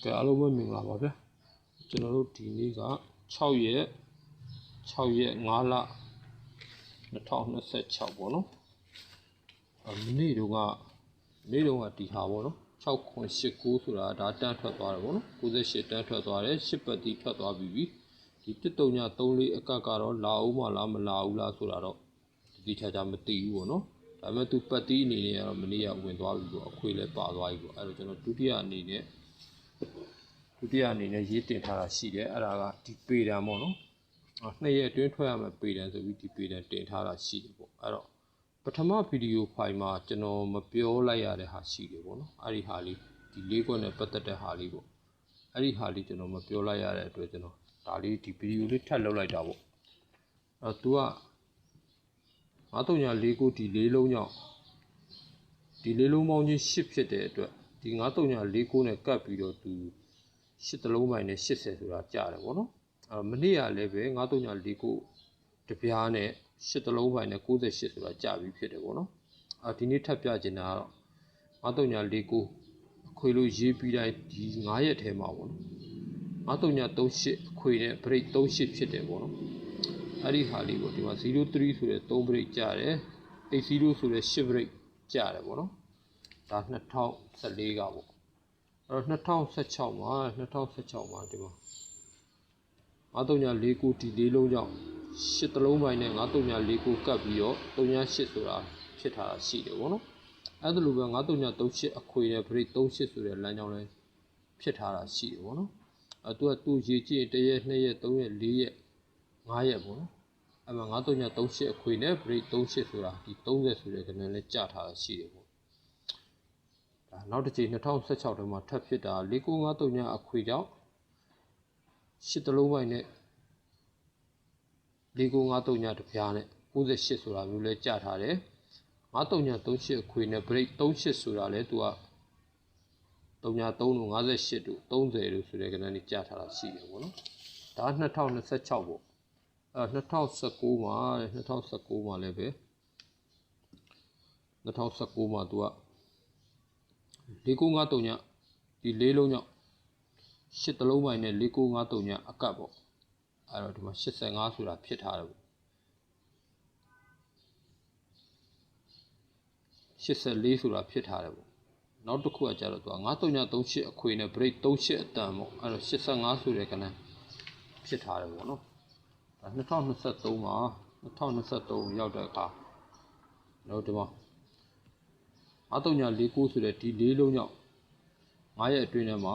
ကဲအားလုံးပဲမင်္ဂလာပါဗျာကျွန်တော်တို့ဒီနေ့က6ရက်5လ2026ပေါ့နော်မနေ့တုန်းကဒီဟာပေါ့နော်6989ဆိုတာဒါတန်းထွက်သွားတယ်ပေါ့နော်98တန်းထွက်သွားတယ်10ပတ်တီထွက်သွားပြီဒီ1334အကကတော့လာဦးမလားမလာဘူးလားဆိုတာတော့ဒီချာမသိဘူးပေါ့နော်ဒါပေမဲ့သူပတ်တီအနေနဲ့ကတော့မနေ့ကဝင်သွားပြီပေါ့အခွေလည်းပါသွားပြီပေါ့အဲ့တော့ကျွန်တော်ဒုတိယအနေနဲ့ရေးတင်ထားတာရှိတယ်အဲ့ဒါကဒီပေတံပေါ့နော်2ရက်အတွင်းထွက်ရမယ်ပေတံဆိုပြီးဒီပေတံတင်ထားတာရှိတယ်ပေါ့အဲ့တော့ပထမဗီဒီယိုဖိုင်မှာကျွန်တော်မပြောလိုက်ရတဲ့ဟာရှိတယ်ပေါ့နော်အဲ့ဒီဟာလေးဒီ၄ခွက်နဲ့ပတ်သက်တဲ့ဟာလေးပေါ့အဲ့ဒီဟာလေးကျွန်တော်မပြောလိုက်ရတဲ့အတွက်ကျွန်တော်ဒါလေးဒီဗီဒီယိုလေးထပ်လုပ်လိုက်တာပေါ့အဲ့တော့ तू က9349ဒီ၄လုံးကြောင့်ဒီ၄လုံးပေါင်းချင်း10ဖြစ်တဲ့အတွက်ဒီ9349နဲ့ကပ်ပြီးတော့ तू 8တလုံးပိုင်းနဲ့80ဆိုတာကြားတယ်ပေါ့နော်မနေ့ကလည်းပဲ9349တပြားနဲ့8တလုံးပိုင်းနဲ့98ဆိုတာကြားပြီးဖြစ်တယ်ပေါ့နော်ဒီနေ့ထပ်ပြချင်တာကတော့9349အခွေလို့ရေးပြီးတိုင်းဒီ9ရက်ထဲမှာပေါ့နော်9338အခွေနဲ့ break 38ဖြစ်တယ်ပေါ့နော်အဲ့ဒီဟာလေးပေါ့ဒီမှာ03ဆိုတဲ့3 break ကြားတယ်80ဆိုတဲ့10 break ကြားတယ်ပေါ့နော်ဒါ2014ကပေါ့အဲ့တော့2016မှာဒီမှာ9349ဒီ၄လုံးကြောင့်8တလုံးပိုင်းနဲ့9349ကပ်ပြီးတော့38ဆိုတာဖြစ်ထားတာရှိတယ်ပေါ့နော်အဲ့ဒါလိုပဲ9338အခွေနဲ့ break 38ဆိုတဲ့လမ်းကြောင်းလဲဖြစ်ထားတာရှိတယ်ပေါ့နော်သူရေးကြည့်1ရက်2ရက်3ရက်4ရက်5ရက်ပေါ့နော်အဲ့မှာ9338အခွေနဲ့ break 38ဆိုတာဒီ30ဆိုတဲ့ကဏ္ဍလဲကြာထားတာရှိတယ်ပေါ့နောက်တစ်ချိန်2016ထဲမှာထပ်ဖြစ်တာ4953အခွေကြောင့်8တလုံးပိုင်းနဲ့4953တပြားနဲ့98ဆိုတာမျိုးလဲကြာထားတယ်9338အခွေနဲ့ break 38ဆိုတာလဲသူက33တို့58တို့30တို့ဆိုတဲ့ကဏ္ဍนี่ကြာထားတာရှိတယ်ပေါ့နော်ဒါ2026ပေါ့2019မှာလည်းပဲ2019မှာသူက4953ညဒီ၄လုံးကြောင့်8တလုံးပိုင်းနဲ့4953ညအကပ်ပေါ့အဲ့တော့ဒီမှာ85ဆိုတာဖြစ်ထားတယ်ပေါ့84ဆိုတာဖြစ်ထားတယ်ပေါ့နောက်တစ်ခုကကြတော့သူက9338အခွေနဲ့ break 38အတန်ပေါ့အဲ့တော့85ဆိုတဲ့ကဏ္ဍဖြစ်ထားတယ်ပေါ့နော်2023မှာ2023ရောက်တဲ့အခါတော့ဒီမှာ9349ဆိုတဲ့ဒီ၄လုံးကြောင့်9ရက်အတွင်းထဲမှာ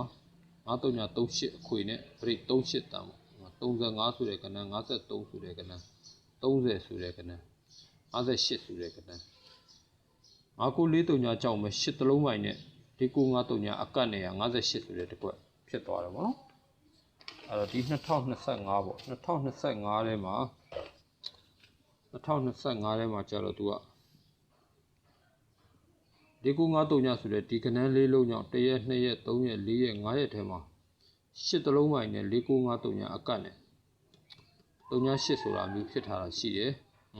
9338အခွေနဲ့ break 38တန်ပေါ့35ဆိုတဲ့ကဏ္ဍ53ဆိုတဲ့ကဏ္ဍ30ဆိုတဲ့ကဏ္ဍ58ဆိုတဲ့ကဏ္ဍ5943ကြောင့်ပဲ8တလုံးပိုင်းနဲ့4953အကတ်နေရ58ဆိုတဲ့တစ်ခွက်ဖြစ်သွားတယ်ပေါ့နော်အဲ့တော့ဒီ2025ပေါ့2025ထဲမှာကျတော့သူက4953ဆိုတဲ့ဒီကဏ္ဍ၄လုံးကြောင့်1ရက်2ရက်3ရက်4ရက်5ရက်ထဲမှာ8တလုံးပိုင်းနဲ့4953အကတ်နဲ့38ဆိုတာမျိုးဖြစ်ထားတာရှိတယ်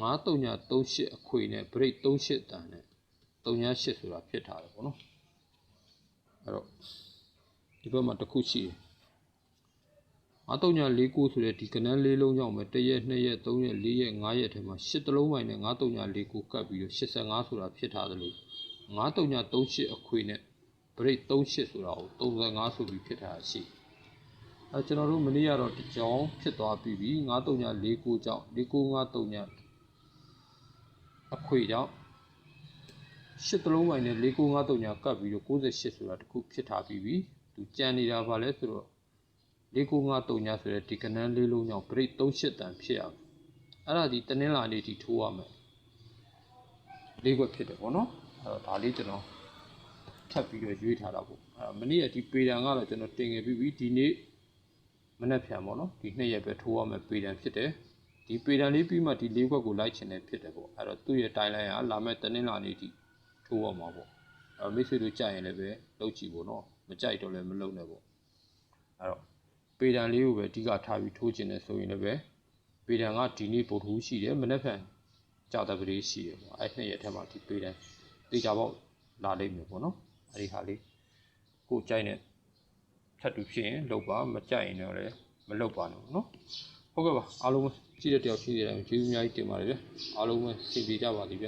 9338အခွေနဲ့ break 38တန်နဲ့38ဆိုတာဖြစ်ထားတယ်ပေါ့နော်အဲ့တော့ဒီဘက်မှာတစ်ခုရှိတယ်9349ဆိုတဲ့ဒီကဏ္ဍ၄လုံးကြောင့်ပဲ1ရက်2ရက်3ရက်4ရက်5ရက်ထဲမှာ8တလုံးပိုင်းနဲ့9349ကပ်ပြီးတော့85ဆိုတာဖြစ်ထားတယ်လို့9338အခွေနဲ့ break 38ဆိုတာကို35ဆိုပြီးဖြစ်ထားတာရှိကျွန်တော်တို့မနေ့ကတော့ဒီကြောင်းဖြစ်သွားပြီးပြီ9349ကြောင့်4953အခွေကြောင့်8တလုံးပိုင်းနဲ့4953ကပ်ပြီးတော့98ဆိုတာတခုဖြစ်ထားပြီးပြီသူကြံနေတာပါလဲဆိုတော့4953ဆိုတဲ့ဒီကဏ္ဍ၄လုံးကြောင့် break 38တန်ဖြစ်ရမယ်အဲ့ဒါဒီတနင်္လာနေ့ထိထိုးရမယ်၄ခွက်ဖြစ်တယ်ပေါ့နော်အဲ့တော့ဒါလေးကျွန်တော်ထပ်ပြီးတော့ရွေးထားတာပေါ့မနေ့ကဒီပေတံကတော့ကျွန်တော်တင်ခဲ့ပြီးပြီဒီနေ့မနေ့ဖြန်ပေါ့နော်ဒီ2ရက်ပဲထိုးရမယ်ပေတံဖြစ်တယ်ဒီပေတံလေးပြီးမှဒီ၄ခွက်ကိုလိုက်ချင်တယ်ဖြစ်တယ်ပေါ့အဲ့တော့သူ့ရဲ့တိုင်းလိုင်းကလာမဲ့တနင်္လာနေ့ထိထိုးရမှာပေါ့မိတ်ဆွေတို့ကြိုက်ရင်လည်းပဲလုပ်ကြည့်ပေါ့နော်မကြိုက်တော့လည်းမလုပ်နဲ့ပေါ့အဲ့တော့ပေတံလေးကိုပဲအဓိကထားပြီးထိုးချင်တယ်ဆိုရင်လည်းပဲပေတံကဒီနေ့ပို့ထိုးရှိတယ်မနေ့ဖြန်ကြာတပတိရှိတယ်ပေါ့အဲ့2ရက်ထဲမှာဒီပေတံတေချာပေါက်လာလိမ့်မယ်ပေါ့နော်အဲ့ဒီဟာလေးကိုကြိုက်နဲ့ ထပ်တူဖြစ်ရင်လုပ်ပါမကြိုက်ရင်တော့လည်းမလုပ်ပါနဲ့နော်ဟုတ်ကဲ့ပါအားလုံးပဲကြည့်တဲ့တယောက်ရှိတယ်ကျေးဇူးအများကြီးတင်ပါတယ်ဗျအားလုံးပဲစီပြေကြပါသည်ဗျ